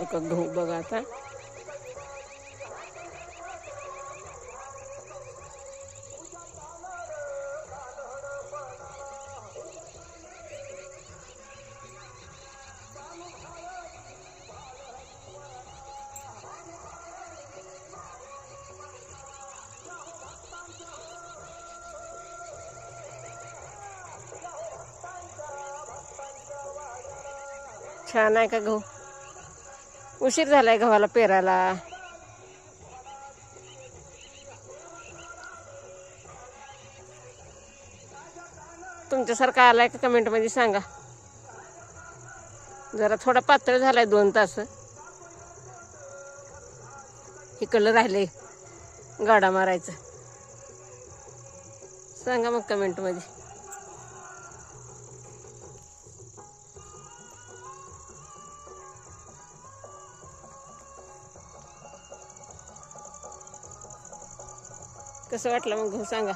एका गहू बघा आता छान आहे का गहू. उशीर झालाय गव्हाला पेरायला. तुमच्यासारखा आलाय का कमेंट मध्ये सांगा. जरा थोडा पातळ झालाय 2 तास. इकडलं राहिले गाडा मारायचं. सांगा मग कमेंट मध्ये. कसं वाटलं मग गहू सांगा.